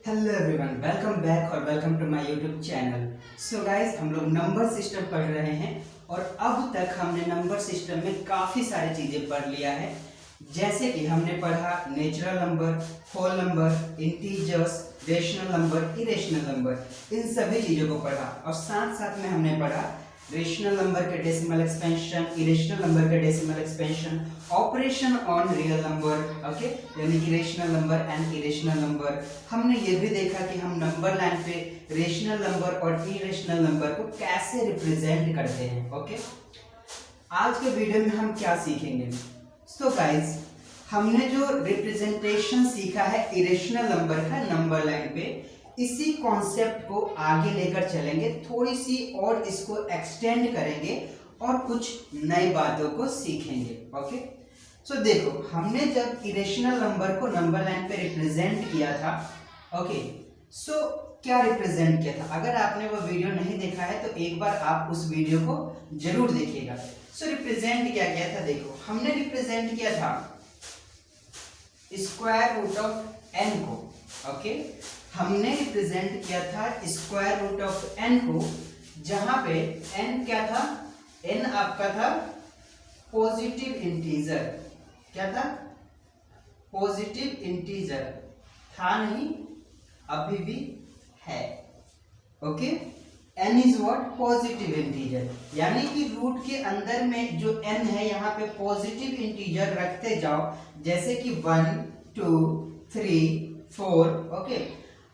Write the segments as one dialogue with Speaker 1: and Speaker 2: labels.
Speaker 1: Hello everyone, welcome back और welcome to my YouTube channel. So guys, हम लोग number system पढ़ रहे हैं और अब तक हमने नंबर सिस्टम में काफ़ी सारी चीज़ें पढ़ लिया है। जैसे कि हमने पढ़ा natural number, whole number, integers, rational number, irrational number, इन सभी चीज़ों को पढ़ा और साथ साथ में हमने पढ़ा रेशनल नंबर के डेसिमल एक्सपेंशन, इरेशनल नंबर के decimal expansion, operation on real number, okay, यानी कि rational number and irrational number. हमने ये भी देखा कि हम नंबर लाइन पे रेशनल नंबर और इरेशनल नंबर को कैसे रिप्रेजेंट करते हैं। ओके, आज के वीडियो में हम क्या सीखेंगे? सो गाइस, हमने जो रिप्रेजेंटेशन सीखा है इरेशनल नंबर का नंबर लाइन पे, इसी कॉन्सेप्ट को आगे लेकर चलेंगे, थोड़ी सी और इसको एक्सटेंड करेंगे और कुछ नई बातों को सीखेंगे। ओके, सो देखो, हमने जब इरेशनल नंबर को नंबर लाइन पे रिप्रेजेंट किया था, ओके, सो क्या रिप्रेजेंट किया था? अगर आपने वो वीडियो नहीं देखा है तो एक बार आप उस वीडियो को जरूर देखिएगा। सो रिप्रेजेंट क्या किया था? देखो, हमने रिप्रेजेंट किया था स्क्वायर रूट ऑफ एन को। ओके, हमने रिप्रेजेंट किया था स्क्वायर रूट ऑफ एन को, जहां पे एन क्या था? एन आपका था पॉजिटिव इंटीजर। क्या था? पॉजिटिव इंटीजर था नहीं, अभी भी है। Okay, N is what? Positive integer, यानी कि रूट के अंदर में जो एन है यहाँ पे पॉजिटिव इंटीजर रखते जाओ, जैसे कि 1 2 3 4। ओके,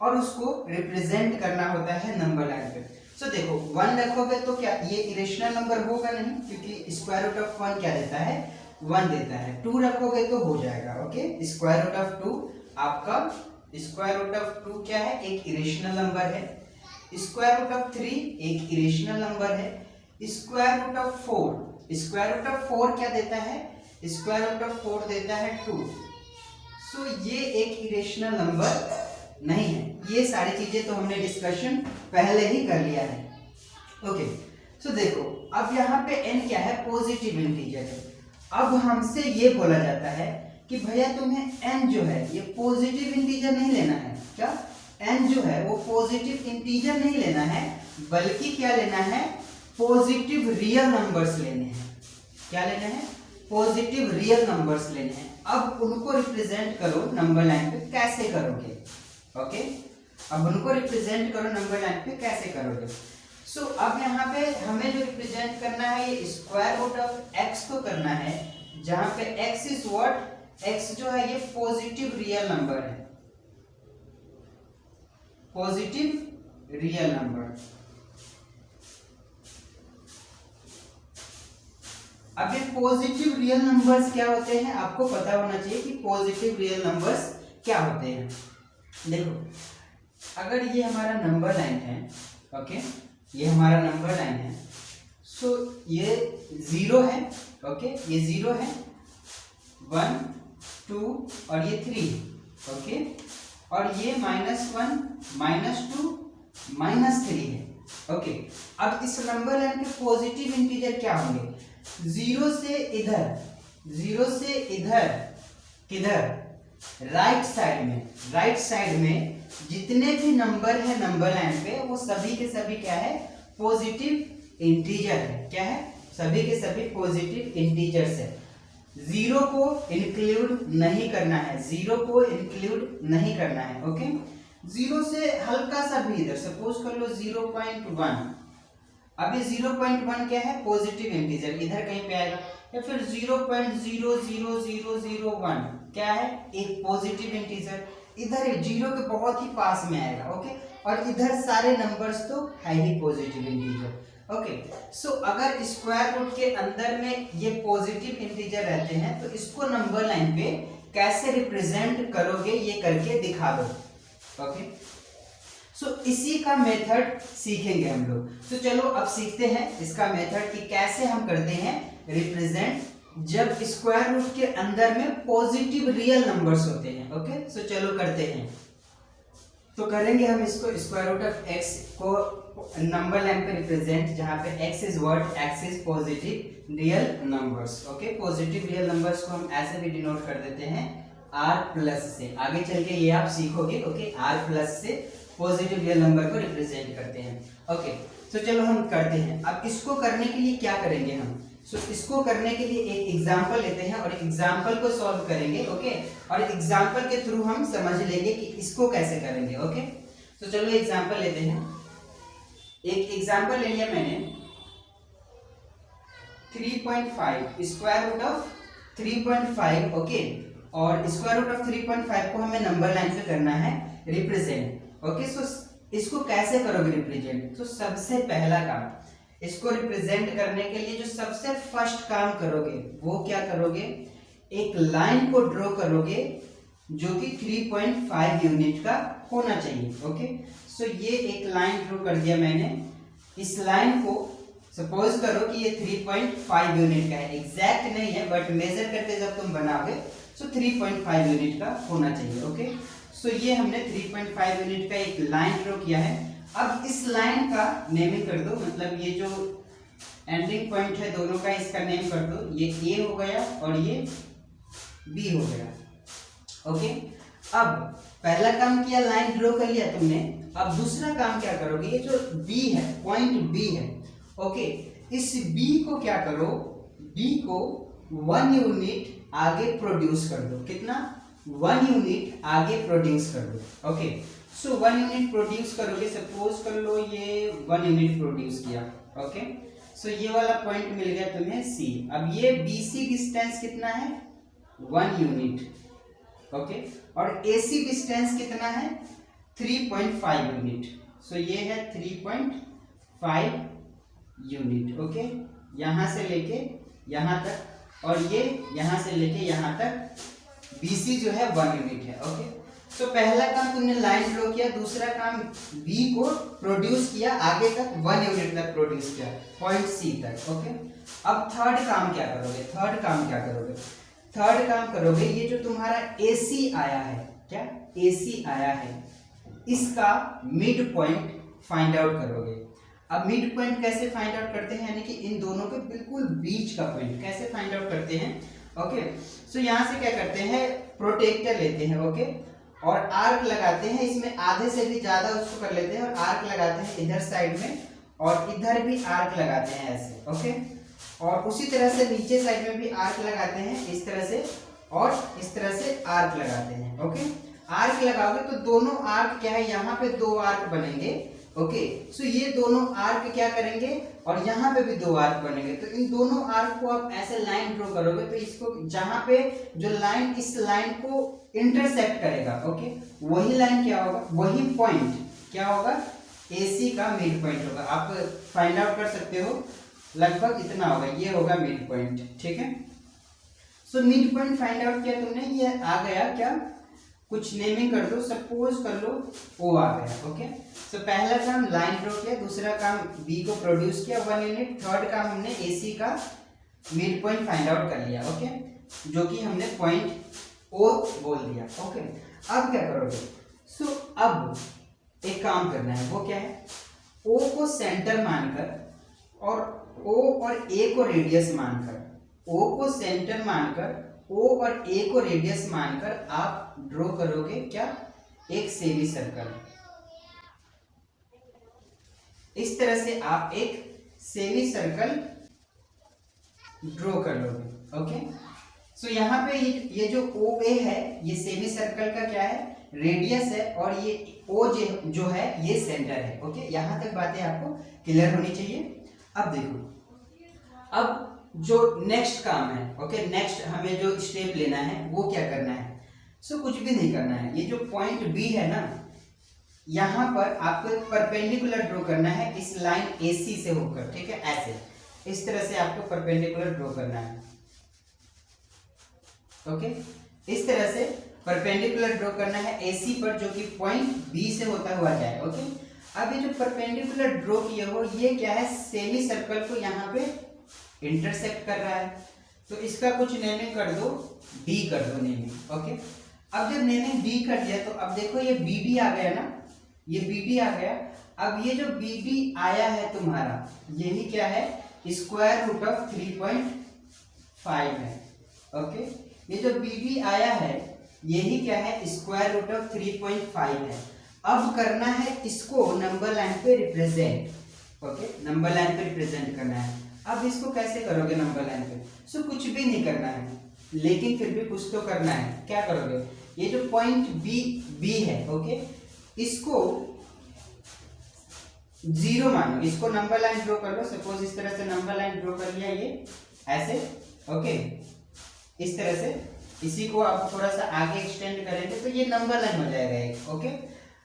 Speaker 1: और उसको रिप्रेजेंट करना होता है नंबर लाइन पे। सो देखो, 1 रखोगे तो क्या ये इरेशनल नंबर होगा? नहीं, क्योंकि स्क्वायर रूट ऑफ 1 क्या देता है? 1 देता है। 2 रखोगे तो हो जाएगा। ओके, स्क्वायर रूट ऑफ 2 आपका, स्क्वायर रूट ऑफ 2 क्या है? एक इरेशनल नंबर है। स्क्वायर रूट ऑफ 3 एक इरेशनल नंबर है। Square root of 4, square root of 4 क्या देता है? स्क्वायर रूट ऑफ 4 देता है 2। सो ये एक इरेशनल नंबर नहीं है। ये सारी चीजें तो हमने डिस्कशन पहले ही कर लिया है। ओके, सो देखो, अब यहाँ पे n क्या है? पॉजिटिव इंटीजर है। अब हमसे ये बोला जाता है कि भैया तुम्हें n जो है ये पॉजिटिव इंटीजर नहीं लेना है। क्या? n जो है वो पॉजिटिव इंटीजर नहीं लेना है, बल्कि क्या लेना है? पॉजिटिव रियल नंबर्स लेने हैं। क्या लेना है? पॉजिटिव रियल नंबर्स लेने हैं। अब उनको रिप्रेजेंट करो नंबर लाइन पे, कैसे करोगे? ओके, अब उनको रिप्रेजेंट करो नंबर लाइन पे, कैसे करोगे? सो अब यहाँ पे हमें जो रिप्रेजेंट करना है ये स्क्वायर रूट ऑफ x को करना है, जहां पे x इज व्हाट? x जो है ये पॉजिटिव रियल नंबर है, पॉजिटिव रियल नंबर। अब ये पॉजिटिव रियल नंबर्स क्या होते हैं आपको पता होना चाहिए कि पॉजिटिव रियल नंबर्स क्या होते हैं। देखो, अगर ये हमारा नंबर लाइन है, ओके, ये हमारा नंबर लाइन है, सो ये 0 है। ओके, ये 0 है, 1 2 और ये 3। ओके, और ये -1 -2 -3 है। ओके, अब इस नंबर लाइन पे पॉजिटिव इंटीजर क्या होंगे? 0 से इधर, 0 से इधर, किधर? राइट साइड में। राइट साइड में जितने भी नंबर है नंबर लाइन पे, वो सभी के सभी क्या है? पॉजिटिव इंटीजर है। क्या है? सभी के सभी पॉजिटिव इंटीजर्स है। 0 को इंक्लूड नहीं करना है, 0 को इंक्लूड नहीं करना है। ओके, 0 से हल्का सा भी इधर, सपोज कर लो 0.1। अब ये 0.1 क्या है? पॉजिटिव इंटीजर, इधर कहीं पे आएगा। या फिर 0.00001 क्या है? एक पॉजिटिव इंटीजर, इधर 0 के बहुत ही पास में आएगा। ओके, और इधर सारे नंबर्स तो है ही पॉजिटिव इंटीजर। ओके, सो अगर स्क्वायर रूट के अंदर में ये पॉजिटिव इंटीजर रहते हैं तो इसको नंबर लाइन पे कैसे रिप्रेजेंट करोगे, ये करके दिखा दो। ओके, सो इसी का मेथड सीखेंगे हम लोग। सो चलो अब सीखते हैं इसका मेथड कि कैसे हम करते हैं रिप्रेजेंट जब स्क्वायर रूट के अंदर में पॉजिटिव रियल नंबर्स होते हैं। ओके, सो चलो करते हैं। तो करेंगे हम इसको स्क्वायर रूट ऑफ x को नंबर लाइन पे रिप्रेजेंट, जहां पे x is what? x is positive real numbers. Okay, positive real numbers को हम ऐसे भी डिनोट कर देते हैं r प्लस से, आगे चल के ये आप सीखोगे। ओके, r प्लस से पॉजिटिव रियल नंबर को रिप्रेजेंट करते हैं। ओके, तो चलो हम करते हैं। अब इसको करने के लिए क्या करेंगे हम? इसको करने के लिए एक एग्जाम्पल लेते हैं और एग्जाम्पल को सॉल्व करेंगे। ओके, और एग्जाम्पल के थ्रू हम समझ लेंगे कि इसको कैसे करेंगे। ओके, तो चलो एग्जाम्पल लेते हैं। एक एग्जाम्पल ले लिया मैंने, 3.5 स्क्वायर रूट ऑफ 3.5। ओके, और स्क्वायर रूट ऑफ 3.5 को हमें नंबर लाइन पे करना है रिप्रेजेंट। ओके, सो इसको कैसे करोगे रिप्रेजेंट? तो सबसे पहला काम, इसको रिप्रेजेंट करने के लिए जो सबसे फर्स्ट काम करोगे वो क्या करोगे? एक लाइन को ड्रॉ करोगे जो कि 3.5 यूनिट का होना चाहिए। ओके, सो ये एक लाइन ड्रॉ कर दिया मैंने। इस लाइन को सपोज करो कि ये 3.5 यूनिट का है, एग्जैक्ट नहीं है बट मेजर करके जब तुम बनाओगे तो 3.5 यूनिट का होना चाहिए। ओके, सो ये हमने 3.5 यूनिट का एक लाइन ड्रॉ किया है। अब इस लाइन का नेमिंग कर दो, मतलब ये जो एंडिंग पॉइंट है दोनों का, इसका नेम कर दो। ये ए हो गया और ये बी हो गया। ओके, अब पहला काम किया, लाइन ड्रॉ कर लिया तुमने। अब दूसरा काम क्या करोगे? ये जो बी है, पॉइंट बी है, ओके, इस बी को क्या करो? बी को 1 यूनिट आगे प्रोड्यूस कर दो। कितना? 1 यूनिट आगे प्रोड्यूस कर दो। ओके, सो 1 यूनिट प्रोड्यूस करोगे, सपोज कर लो ये 1 यूनिट प्रोड्यूस किया। ओके, सो ये वाला पॉइंट मिल गया तुम्हें सी। अब ये BC डिस्टेंस कितना है? 1 यूनिट। ओके, और AC डिस्टेंस कितना है? 3.5 यूनिट। सो ये है 3.5 यूनिट। ओके, यहां से लेके यहां तक, और ये यहां से लेके यहां तक BC जो है 1 यूनिट है। ओके, तो पहला काम तुमने लाइन ड्रॉ किया, दूसरा काम बी को प्रोड्यूस किया आगे तक, 1 यूनिट तक प्रोड्यूस किया पॉइंट सी तक। ओके, अब थर्ड काम क्या करोगे? थर्ड काम करोगे, ये जो तुम्हारा AC आया है, क्या AC आया है, इसका मिड पॉइंट फाइंड आउट करोगे। अब मिड पॉइंट कैसे फाइंड आउट करते हैं? यानी कि इन दोनों के बिल्कुल बीच का पॉइंट कैसे फाइंड आउट करते हैं? ओके, सो यहां से क्या करते हैं? प्रोटेक्टर लेते हैं। ओके, और आर्क लगाते हैं, इसमें आधे से भी ज्यादा उसको कर लेते हैं और आर्क लगाते हैं इधर साइड में, और इधर भी आर्क लगाते हैं ऐसे। ओके, और उसी तरह से नीचे साइड में भी आर्क लगाते हैं इस तरह से, और इस तरह से आर्क लगाते हैं। ओके, आर्क लगाओगे तो दोनों आर्क क्या है, यहाँ पे 2 आर्क बनेंगे। ओके, सो ये दोनों आर्क क्या करेंगे, और यहाँ पे भी 2 आर्क बनेंगे। तो इन दोनों आर्क को आप ऐसे लाइन ड्रॉ करोगे, तो इसको जहां पे जो लाइन इस लाइन को इंटरसेक्ट करेगा, ओके, वही लाइन क्या होगा, वही पॉइंट क्या होगा, AC का मिड पॉइंट होगा। आप फाइंड आउट कर सकते हो, लगभग इतना होगा, ये होगा मिड पॉइंट। ठीक है, so mid point find out किया तुमने, ये आ गया क्या, कुछ नेमिंग कर दो, सपोज कर लो O आ गया। ओके, सो पहला काम लाइन ड्रॉ किया, दूसरा काम B को प्रोड्यूस किया 1 यूनिट, थर्ड काम हमने AC का मिड पॉइंट फाइंड आउट कर लिया। ओके, जो कि हमने पॉइंट O बोल दिया। ओके, अब क्या करोगे? सो अब एक काम करना है, वो क्या है, O को सेंटर मानकर और O और A को रेडियस मानकर, O को सेंटर मानकर, O और A को रेडियस मानकर आप ड्रॉ करोगे क्या, एक सेमी सर्कल। इस तरह से आप एक सेमी सर्कल ड्रॉ कर लोगे। ओके, सो यहाँ पे ये जो OA है, ये सेमी सर्कल का क्या है, रेडियस है, और ये O जो है ये सेंटर है। ओके, यहाँ तक बातें आपको क्लियर होनी चाहिए। अब देखो, अब जो नेक्स्ट काम है, ओके, नेक्स्ट हमें जो स्टेप लेना है वो क्या करना है, सो कुछ भी नहीं करना है। ये जो पॉइंट B है ना, यहाँ पर आपको एक परपेंडिकुलर ड्रॉ करना है इस लाइन AC से होकर। ठीक है, ऐसे इस तरह से आपको परपेंडिकुलर ड्रॉ करना है। ओके, इस तरह से परपेंडिकुलर ड्रॉ करना है AC पर, जो कि पॉइंट B से होता हुआ जाए। ओके, अब ये जो परपेंडिकुलर ड्रॉ किए हो, ये क्या है, सेमी सर्कल को यहाँ पे इंटरसेक्ट कर रहा है, तो इसका कुछ नेमिंग कर दो, D कर दो नेमिंग। ओके, अब जब नेमिंग D कर दिया तो अब देखो ये BD आ गया ना, ये BD आ गया। अब ये जो BD आया है तुम्हारा, यही क्या है, स्क्वायर रूट ऑफ 3.5 है। ओके, ये जो BD आया है यही क्या है, स्क्वायर रूट ऑफ 3.5 है। अब करना है इसको नंबर लाइन पे रिप्रेजेंट, ओके, नंबर लाइन पे रिप्रेजेंट करना है। अब इसको कैसे करोगे नंबर लाइन पे? सो कुछ भी नहीं करना है, लेकिन फिर भी कुछ तो करना है। क्या करोगे, ये जो पॉइंट बी है, ओके, इसको 0 मानो, इसको नंबर लाइन ड्रॉ कर लो। सपोज इस तरह से नंबर लाइन ड्रॉ कर लिया, ये ऐसे, ओके, इस तरह से। इसी को आप थोड़ा सा आगे एक्सटेंड करेंगे तो ये नंबर लाइन हो जाएगा एक, ओके।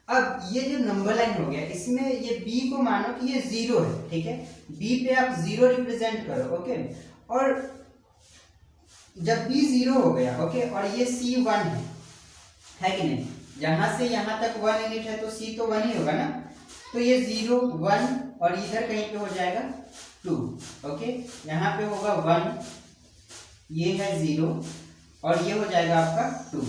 Speaker 1: अब ये जो नंबर लाइन हो गया, इसमें ये बी को मानो कि ये 0 है, ठीक है। बी पे आप 0 रिप्रेजेंट करो, ओके। और जब बी 0 हो गया, ओके, और ये सी 1 है कि नहीं, जहां से यहां तक 1 यूनिट है तो सी तो 1 ही होगा ना। तो ये 0 1 और इधर कहीं पे हो जाएगा 2, ओके। यहाँ पे होगा 1, ये है 0 और ये हो जाएगा आपका 2।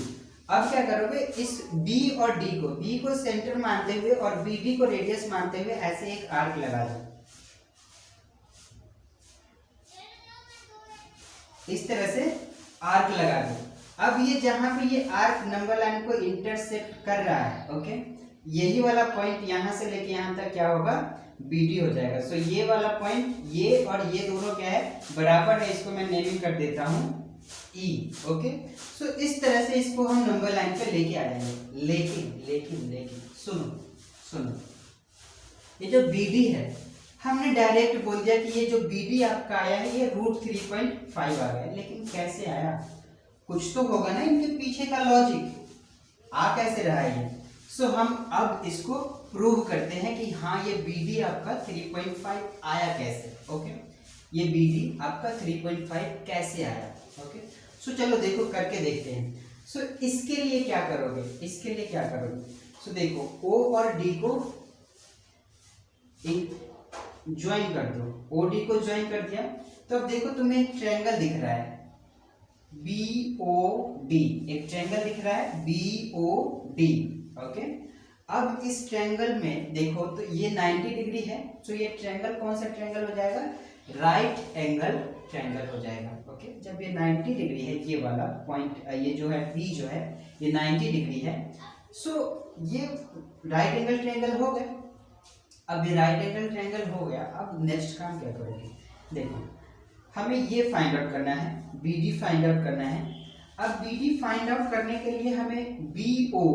Speaker 1: अब क्या करोगे, इस B और D को, B को सेंटर मानते हुए और BD को रेडियस मानते हुए ऐसे एक आर्क लगा दो, इस तरह से आर्क लगा दो। अब ये जहां पे ये आर्क नंबर लाइन को इंटरसेक्ट कर रहा है, ओके, यही वाला पॉइंट यहां से लेके यहां तक क्या होगा, BD हो जाएगा। सो ये वाला पॉइंट, ये और ये दोनों क्या है, बराबर है। इसको मैं नेमिंग कर देता हूं E, ओके। सो इस तरह से इसको हम नंबर लाइन पे लेके आ जाएंगे। लेकिन सुनो, ये जो BD है, हमने डायरेक्ट बोल दिया कि ये जो BD आपका आया है ये √3.5 आ गया, लेकिन कैसे आया? कुछ तो होगा ना इनके पीछे का लॉजिक, आ कैसे रहा है ये? सो हम अब इसको प्रूव करते हैं कि हाँ ये BD आपका 3.5 आया कैसे, ओके। ये BD आपका 3.5 कैसे आया, ओके। सो चलो देखो करके देखते हैं। सो इसके लिए क्या करोगे, सो देखो O और D को ज्वाइन कर दो। OD को ज्वाइन कर दिया तो अब देखो तुम्हें एक ट्रायंगल दिख रहा है BOD, एक ट्रायंगल दिख रहा है BOD, ओके। अब इस ट्रायंगल में देखो तो ये 90 डिग्री है, तो ये ट्रायंगल कौन सा ट्रायंगल हो जाएगा, राइट एंगल ट्रायंगल हो जाएगा, ओके। जब ये 90 डिग्री है, ये वाला पॉइंट, ये जो है B जो है ये 90 डिग्री है, सो ये राइट एंगल ट्रायंगल हो गया। अब ये राइट एंगल ट्रायंगल हो गया, अब नेक्स्ट काम क्या करोगे, देखो हमें ये फाइंड आउट करना है, BD फाइंड आउट करना है। अब BD फाइंड आउट करने के लिए हमें BO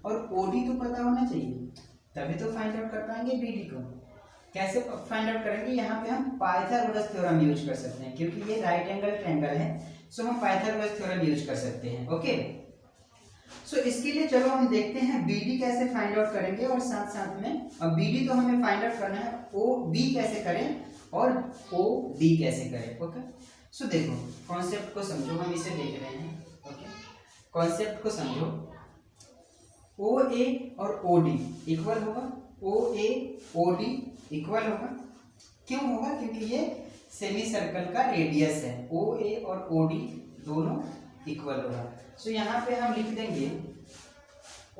Speaker 1: और OD तो पता होना चाहिए, तभी तो फाइंड आउट कर पाएंगे BD को। कैसे फाइंड आउट करेंगे, यहाँ पे हम पाइथागोरस थ्योरम यूज कर सकते हैं, क्योंकि ये राइट एंगल ट्रायंगल है, सो हम पाइथागोरस थ्योरम यूज कर सकते हैं, ओके। सो इसके लिए चलो हम देखते हैं BD कैसे फाइंड आउट करेंगे, और साथ साथ में अब BD तो हमें फाइंड आउट करना है, OB कैसे करें और OD कैसे करें, ओके। सो देखो कॉन्सेप्ट को समझो, हम इसे देख रहे हैं, ओके। कॉन्सेप्ट को समझो, OA और OD इक्वल होगा, OA OD इक्वल होगा। क्यों होगा, क्योंकि ये सेमी सर्कल का रेडियस है, OA और OD दोनों इक्वल होगा। सो यहाँ पे हम लिख देंगे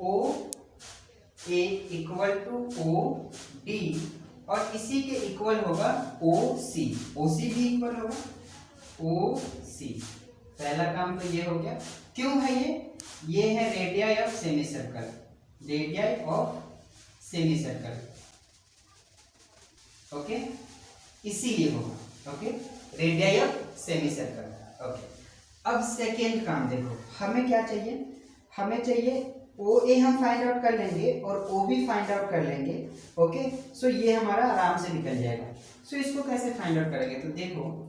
Speaker 1: OA इक्वल टू OD और इसी के इक्वल होगा OC भी इक्वल होगा OC। पहला काम तो ये हो गया। क्यों है ये है radii of semi circle, radii of semi circle, okay, इसीलिए होगा, okay, radii of semi circle, okay. अब सेकेंड काम देखो, हमें क्या चाहिए, हमें चाहिए OA हम फाइंड आउट कर लेंगे और OB फाइंड आउट कर लेंगे, ओके। सो ये हमारा आराम से निकल जाएगा। सो इसको कैसे फाइंड आउट करेंगे, तो देखो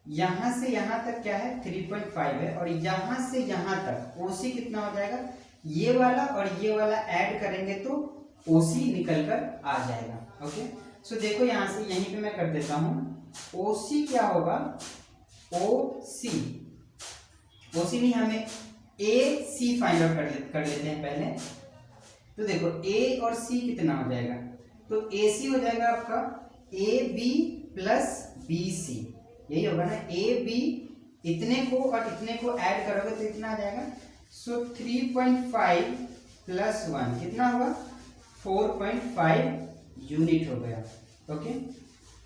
Speaker 1: यहाँ से यहाँ तक क्या है 3.5 है, और यहाँ से यहाँ तक OC कितना हो जाएगा, ये वाला और ये वाला ऐड करेंगे तो OC निकल कर आ जाएगा, ओके। सो देखो यहाँ से यहीं पे मैं कर देता हूँ, OC क्या होगा, OC नहीं, हमें AC फाइंड आउट कर लेते हैं पहले। तो देखो A और C कितना हो जाएगा, तो AC हो जाएगा आपका AB प्लस BC, यही होगा ना। AB इतने को और इतने को ऐड करोगे तो इतना आ जाएगा। सो 3.5 प्लस 1 कितना होगा, 4.5 यूनिट हो गया, ओके,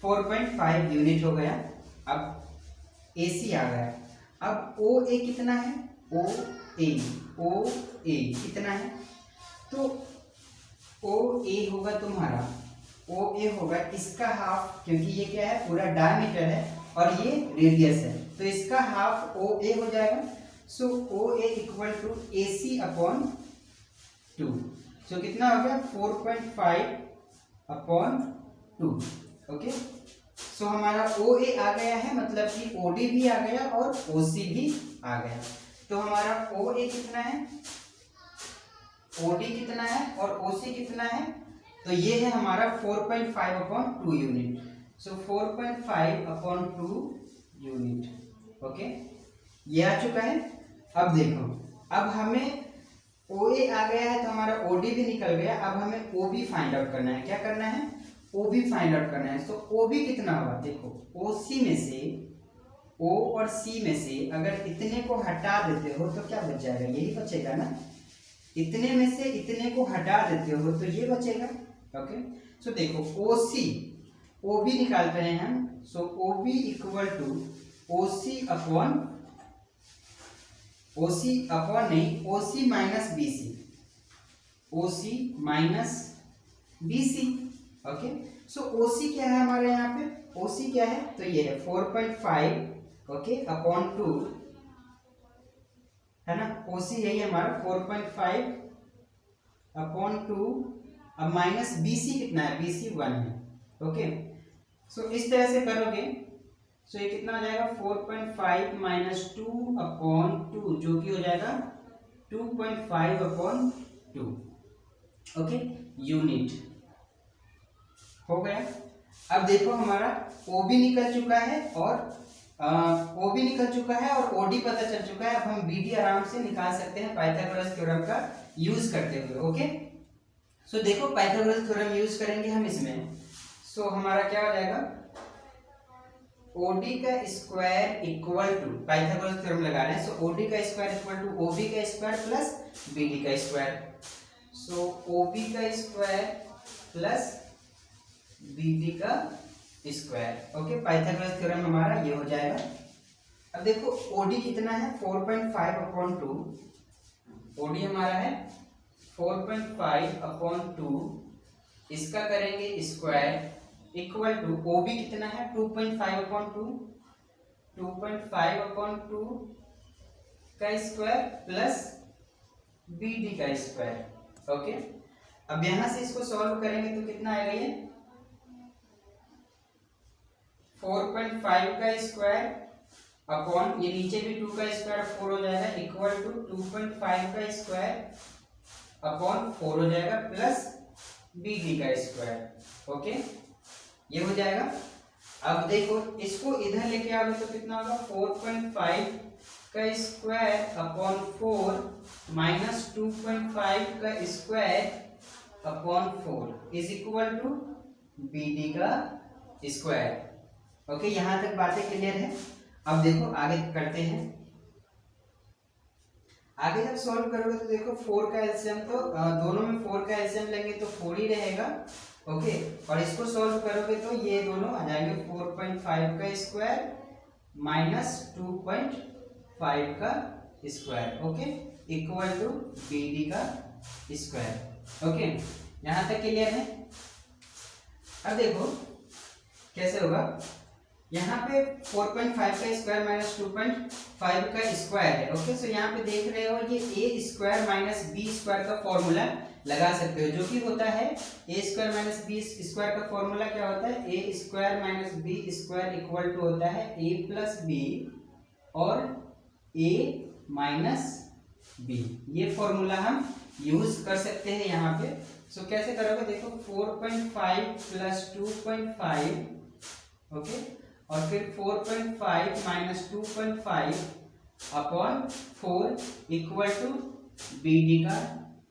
Speaker 1: 4.5 यूनिट हो गया। अब AC आ गया। अब OA कितना है, ए, ओ ए कितना है, तो ओ ए होगा तुम्हारा, ओ ए होगा इसका हाफ, क्योंकि ये क्या है पूरा डायमीटर है और ये रेडियस है, तो इसका हाफ ओ ए हो जाएगा। So O A equal to A C upon 2। So कितना हो गया 4.5 अपॉन 2। ओके, सो हमारा ओ ए आ गया है, मतलब कि ओ डी भी आ गया और ओ सी भी आ गया। तो हमारा ओ ए कितना है, ओ डी कितना है और ओ सी कितना है, तो ये है हमारा 4.5 अपॉन 2 यूनिट। सो 4.5 अपॉन 2 यूनिट। ओके, ये आ चुका है। अब देखो, अब हमें ओ ए आ गया है तो हमारा ओ डी भी निकल गया, अब हमें ओ बी फाइंड आउट करना है। क्या करना है, ओ बी फाइंड आउट करना है। सो ओ बी कितना होगा, देखो ओ सी में से, ओ और सी में से अगर इतने को हटा देते हो तो क्या बच जाएगा, यही बचेगा ना। इतने में से इतने को हटा देते हो तो ये बचेगा। ओके, सो देखो ओ सी, ओ बी निकालते हैं हम। So O B equal to O C upon, O C upon नहीं, O C minus B C, O C minus B C. Okay, so O C क्या है हमारे यहाँ पे, ओ सी क्या है, तो ये है 4.5 ओके अपॉन 2 है ना, ओ सी यही हमारा 4.5 अपॉन 2। अब माइनस बी सी कितना है, बी सी 1 है। ओके, सो इस तरह से करोगे, सो ये कितना हो जाएगा 4.5 माइनस 2 अपॉन 2, जो कि हो जाएगा 2.5 अपॉन 2। ओके, यूनिट हो गया। अब देखो हमारा ओ बी निकल चुका है और ओ बी निकल चुका है और ओ डी पता चल चुका है। अब हम बी डी आराम से निकाल सकते हैं पाइथागोरस थ्योरम का यूज करते हुए। ओके, सो देखो पाइथागोरस थ्योरम यूज करेंगे हम इसमें। सो हमारा क्या हो जाएगा, ओ डी का square equal to, Pythagoras theorem लगा रहे हैं, सो ओ डी का square equal to O B का स्क्वायर प्लस बी डी का स्क्वायर। सो ओ बी का स्क्वायर प्लस बी डी का स्क्वायर। ओके, पाइथागोरस थ्योरम हमारा ये हो जाएगा। अब देखो ओडी कितना है 4.5 अपॉन 2, ओडी हमारा है 4.5 अपॉन 2, इसका करेंगे स्क्वायर इक्वल टू ओबी कितना है 2.5 अपॉन 2, 2.5 अपॉन 2 का स्क्वायर प्लस बी डी का स्क्वायर। ओके, अब यहां से इसको सॉल्व करेंगे तो कितना आएगा, ये 4.5 का स्क्वायर अपॉन, ये नीचे भी 2 का स्क्वायर 4 हो जाएगा, इक्वल टू 2.5 का स्क्वायर अपॉन 4 हो जाएगा प्लस बी डी का स्क्वायर। ओके, ये हो जाएगा। अब देखो इसको इधर लेके आओगे तो कितना होगा 4.5 का स्क्वायर अपॉन 4 माइनस 2.5 का square upon 4 is equal to B D का स्क्वायर। ओके, यहां तक बातें क्लियर है। अब देखो आगे करते हैं। आगे जब सॉल्व करोगे तो देखो 4 का एलसीएम, तो दोनों में 4 का एलसीएम लेंगे तो 4 ही रहेगा। ओके, और इसको सॉल्व करोगे तो ये दोनों आ जाएंगे 4.5 का स्क्वायर माइनस 2.5 का square. Okay, equal to B D का स्क्वायर। ओके, यहां तक क्लियर है। अब देखो कैसे होगा, यहाँ पे 4.5 का स्क्वायर माइनस 2.5 का स्क्वायर है। ओके, सो यहाँ पे देख रहे हो ये A square minus B square का फॉर्मूला लगा सकते हो, जो कि होता है A square minus B square का फॉर्मूला क्या होता है, A square minus B square equal to होता है ए प्लस बी और ए माइनस बी। ये फॉर्मूला हम यूज कर सकते हैं यहाँ पे। सो कैसे करोगे, देखो 4.5 प्लस 2.5 ओके, और फिर 4.5 minus 2.5 upon 4 equal to B D का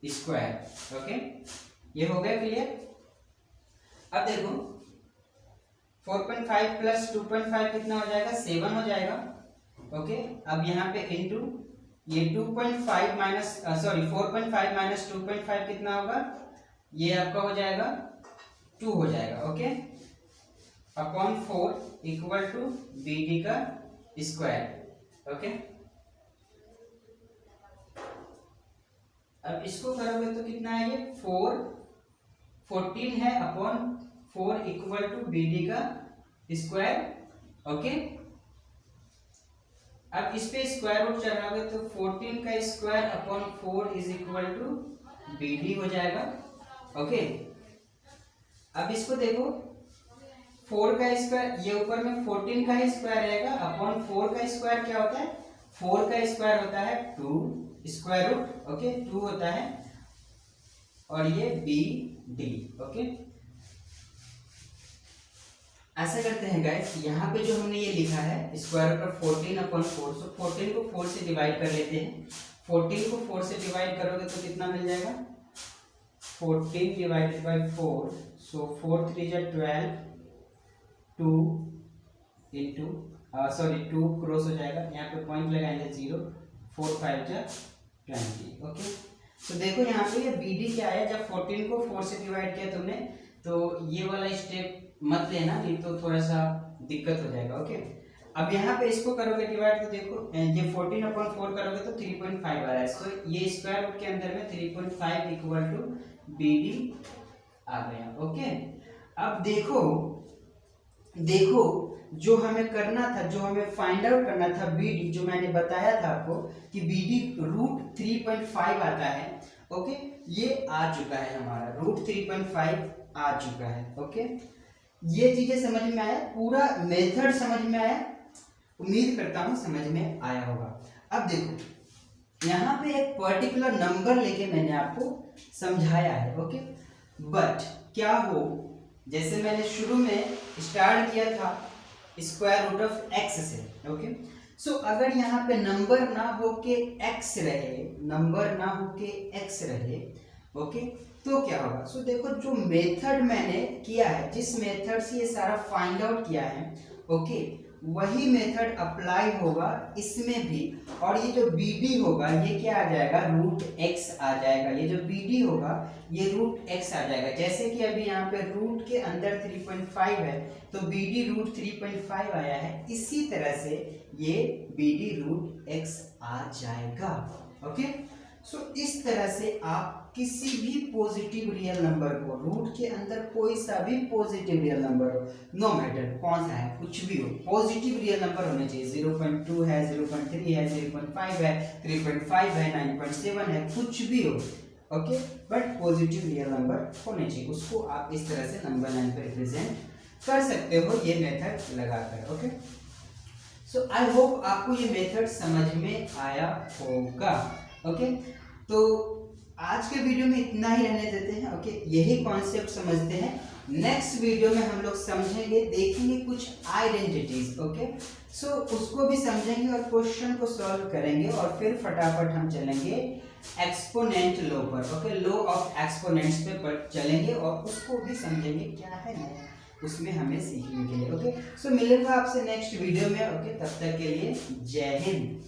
Speaker 1: स्क्वायर। ओके, ये हो गया क्लियर। अब देखो 4.5 प्लस 2.5 कितना हो जाएगा 7 हो जाएगा। ओके, अब यहाँ पे इनटू ये 2.5 माइनस 4.5 माइनस 2.5 कितना होगा, ये आपका हो जाएगा 2 हो जाएगा। Okay, upon 4 equal to B D का स्क्वायर। ओके, अब इसको करोगे तो कितना है ये 14 है upon 4 equal to B D का स्क्वायर। ओके, अब इस पे स्क्वायर रूट चढ़ाओगे तो 14 का square upon 4 is equal to B D हो जाएगा। ओके, अब इसको देखो 4 का स्क्वायर, ये ऊपर में 14 का ही स्क्वायर रहेगा अपॉन 4 का स्क्वायर क्या होता है, 4 का स्क्वायर होता है 2 स्क्वायर रूट। ओके, 2 होता है और ये बी डी। ओके, ऐसा करते हैं गाइस, यहाँ पे जो हमने ये लिखा है स्क्वायर रूट ऑफ 14 अपॉन 4, सो 14 को 4 से डिवाइड कर लेते हैं। 14 को 4 से डिवाइड करोगे तो कितना मिल जाएगा, 14 डिवाइडेड बाई 4, सो 4 3 जा 12, 2 इंटू सॉरी 2 क्रॉस हो जाएगा, यहाँ पे पॉइंट लगाएंगे 0, 4 5 जा 20। ओके, तो देखो यहाँ पे ये बी डी क्या है, जब 14 को 4 से डिवाइड किया तुमने तो ये वाला स्टेप मत लेना, नहीं तो थोड़ा सा दिक्कत हो जाएगा। ओके, अब यहाँ पे इसको करोगे डिवाइड तो देखो ये 14 अपॉन 4 करोगे तो 3.5 आ रहा है, सो ये स्क्वायर रूट के अंदर में 3.5 इक्वल टू बी डी आ गया। ओके, अब देखो जो हमें करना था, जो हमें फाइंड आउट करना था बी डी, जो मैंने बताया था आपको कि बी डी रूट 3.5 आता है। ओके, ये आ चुका है हमारा रूट 3.5 आ चुका है। ओके, ये चीजें समझ में आया, पूरा मेथड समझ में आया, उम्मीद करता हूं समझ में आया होगा। अब देखो यहाँ पे एक पर्टिकुलर नंबर लेके मैंने आपको समझाया है। ओके, बट क्या हो, जैसे मैंने शुरू में स्टार्ट किया था स्क्वायर रूट ऑफ एक्स से। ओके, सो अगर यहाँ पे नंबर ना हो के एक्स रहे, नंबर ना हो के एक्स रहे, ओके, तो क्या होगा। सो देखो जो मेथड मैंने किया है, जिस मेथड से ये सारा फाइंड आउट किया है, ओके, वही मेथड अप्लाई होगा इसमें भी, और ये जो बी डी होगा ये क्या आ जाएगा, रूट एक्स आ जाएगा। ये जो बी डी होगा ये रूट एक्स आ जाएगा। जैसे कि अभी यहाँ पे रूट के अंदर 3.5 है तो बी डी रूट 3.5 आया है, इसी तरह से ये बी डी रूट एक्स आ जाएगा। ओके, सो इस तरह से आप किसी भी पॉजिटिव रियल नंबर को, रूट के अंदर कोई सा भी पॉजिटिव रियल नंबर हो, नो मैटर कौन सा है, कुछ भी हो, पॉजिटिव रियल नंबर होने चाहिए। 0.2 है, 0.3 है, 0.5 है, 3.5 है, 9.7 है, कुछ भी हो। Okay, but positive real number होने चाहिए, उसको आप इस तरह से नंबर लाइन पर रिप्रेजेंट कर सकते हो ये मेथड लगाकर। ओके, सो आई होप आपको ये मेथड समझ में आया होगा। ओके, तो आज के वीडियो में इतना ही रहने देते हैं। ओके, यही कॉन्सेप्ट समझते हैं। नेक्स्ट वीडियो में हम लोग समझेंगे, देखेंगे कुछ आइडेंटिटीज। ओके, सो उसको भी समझेंगे और क्वेश्चन को सॉल्व करेंगे, और फिर फटाफट हम चलेंगे एक्सपोनेंट लो पर। ओके, लो ऑफ एक्सपोनेंट्स पे चलेंगे और उसको भी समझेंगे क्या है ना उसमें हमें सीखने के लिए। ओके, सो मिलेगा आपसे नेक्स्ट वीडियो में। ओके, तब तक के लिए जय हिंद।